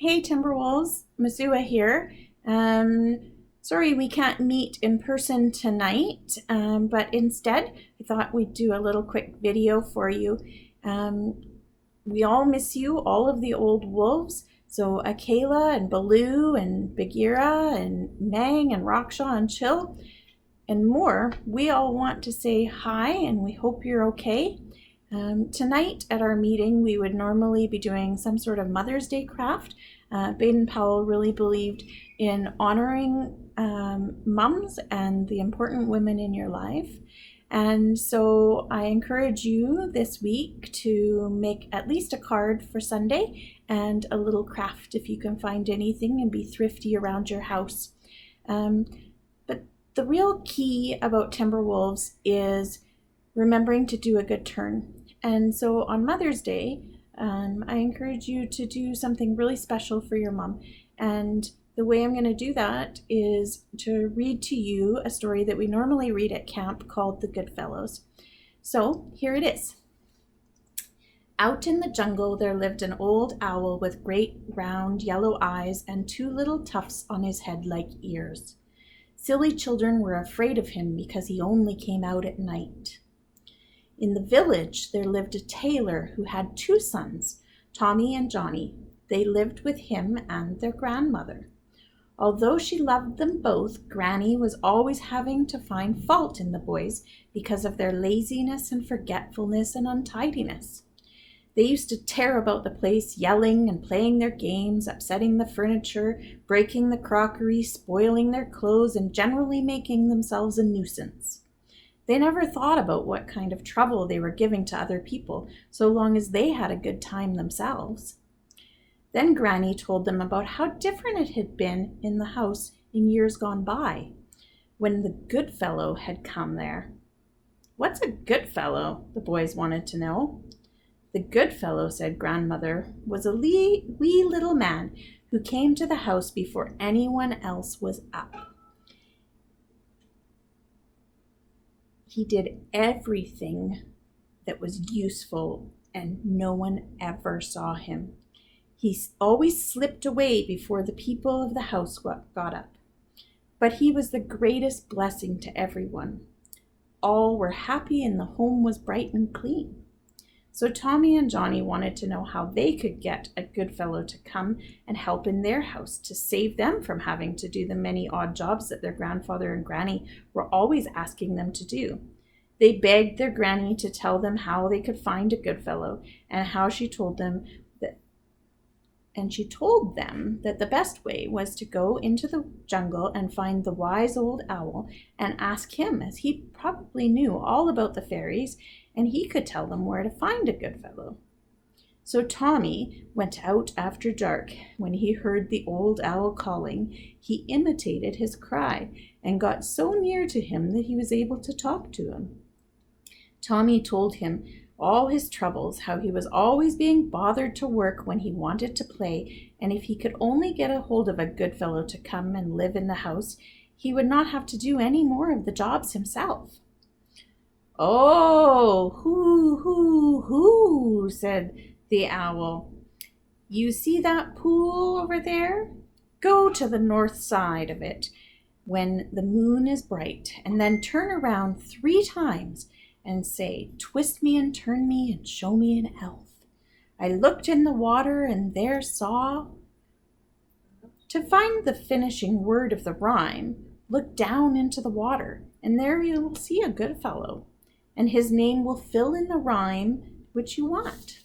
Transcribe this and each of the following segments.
Hey Timberwolves, Masua here. Sorry we can't meet in person tonight, but instead I thought we'd do a little quick video for you. Um, we all miss you, all of the old wolves. So Akela and Baloo and Bagheera and Mang and Raksha and Chill and more, we all want to say hi and we hope you're okay. Tonight at our meeting, we would normally be doing some sort of Mother's Day craft. Baden Powell really believed in honoring mums and the important women in your life. And so I encourage you this week to make at least a card for Sunday and a little craft if you can find anything, and be thrifty around your house. But the real key about Timberwolves is remembering to do a good turn. And so on Mother's Day, I encourage you to do something really special for your mom. And the way I'm going to do that is to read to you a story that we normally read at camp called The Goodfellows. So here it is. Out in the jungle there lived an old owl with great round yellow eyes and two little tufts on his head like ears. Silly children were afraid of him because he only came out at night. In the village, there lived a tailor who had two sons, Tommy and Johnny. They lived with him and their grandmother. Although she loved them both, Granny was always having to find fault in the boys because of their laziness and forgetfulness and untidiness. They used to tear about the place, yelling and playing their games, upsetting the furniture, breaking the crockery, spoiling their clothes, and generally making themselves a nuisance. They never thought about what kind of trouble they were giving to other people, so long as they had a good time themselves. Then Granny told them about how different it had been in the house in years gone by, when the Goodfellow had come there. "What's a Goodfellow?" the boys wanted to know. "The Goodfellow," said Grandmother, "was a wee little man who came to the house before anyone else was up. He did everything that was useful, and no one ever saw him. He always slipped away before the people of the house got up. But he was the greatest blessing to everyone. All were happy and the home was bright and clean." So Tommy and Johnny wanted to know how they could get a Goodfellow to come and help in their house, to save them from having to do the many odd jobs that their grandfather and Granny were always asking them to do. They begged their Granny to tell them how they could find a Goodfellow, and she told them that the best way was to go into the jungle and find the wise old owl and ask him, as he probably knew all about the fairies and he could tell them where to find a Goodfellow. So Tommy went out after dark. When he heard the old owl calling, he imitated his cry and got so near to him that he was able to talk to him. Tommy told him all his troubles, how he was always being bothered to work when he wanted to play, and if he could only get a hold of a Goodfellow to come and live in the house, he would not have to do any more of the jobs himself. "Oh, hoo, said the owl. "You see that pool over there? Go to the north side of it when the moon is bright, and then turn around 3 times and say, 'Twist me and turn me and show me an elf. I looked in the water and there saw.' To find the finishing word of the rhyme, look down into the water, and there you will see a Goodfellow, and his name will fill in the rhyme which you want."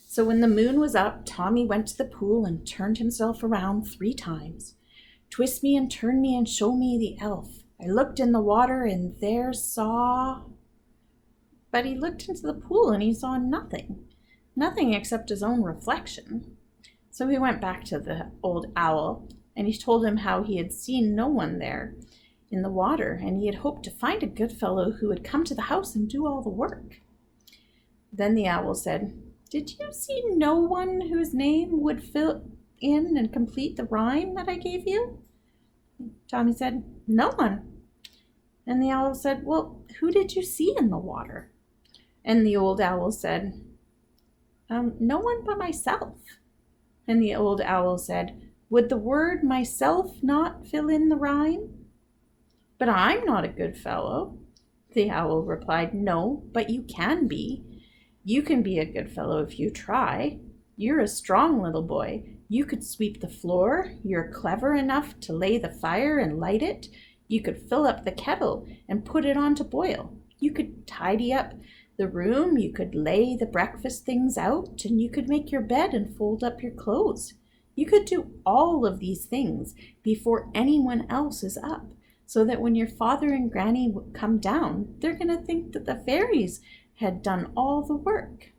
So when the moon was up, Tommy went to the pool and turned himself around 3 times. "Twist me and turn me and show me the elf. I looked in the water and there saw..." But he looked into the pool and he saw nothing except his own reflection. So he went back to the old owl and he told him how he had seen no one there in the water, and he had hoped to find a Goodfellow who would come to the house and do all the work. Then the owl said, "Did you see no one whose name would fill in and complete the rhyme that I gave you?" Tommy said, "No one." And the owl said, "Well, who did you see in the water?" And the old owl said, "No one but myself." And the old owl said, "Would the word myself not fill in the rhyme?" "But I'm not a good fellow." The owl replied, "No, but you can be. You can be a good fellow if you try. You're a strong little boy. You could sweep the floor. You're clever enough to lay the fire and light it. You could fill up the kettle and put it on to boil. You could tidy up the room. You could lay the breakfast things out, and you could make your bed and fold up your clothes. You could do all of these things before anyone else is up, so that when your father and granny come down, they're going to think that the fairies had done all the work."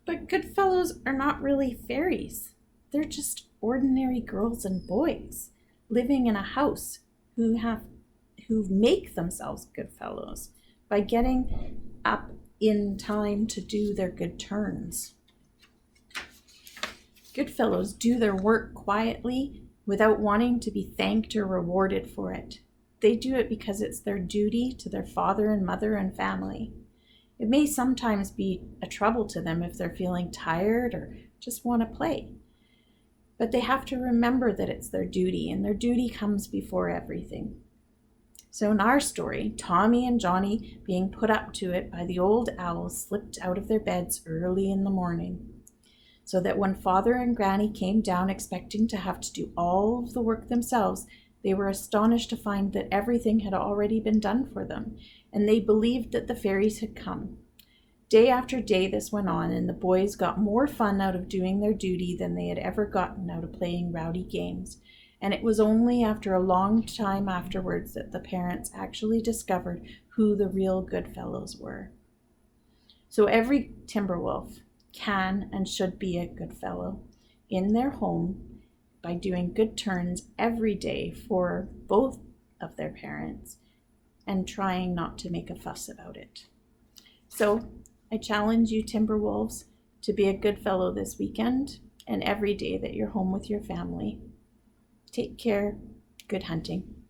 But Goodfellows are not really fairies. They're just ordinary girls and boys living in a house who make themselves Goodfellows by getting up in time to do their good turns. Goodfellows do their work quietly without wanting to be thanked or rewarded for it. They do it because it's their duty to their father and mother and family. It may sometimes be a trouble to them if they're feeling tired or just want to play. But they have to remember that it's their duty, and their duty comes before everything. So in our story, Tommy and Johnny, being put up to it by the old owl, slipped out of their beds early in the morning, so that when Father and Granny came down expecting to have to do all of the work themselves, they were astonished to find that everything had already been done for them, and they believed that the fairies had come. Day after day this went on, and the boys got more fun out of doing their duty than they had ever gotten out of playing rowdy games. And it was only after a long time afterwards that the parents actually discovered who the real Goodfellows were. So every Timberwolf can and should be a good fellow in their home by doing good turns every day for both of their parents and trying not to make a fuss about it. So I challenge you, Timberwolves, to be a good fellow this weekend and every day that you're home with your family. Take care. Good hunting.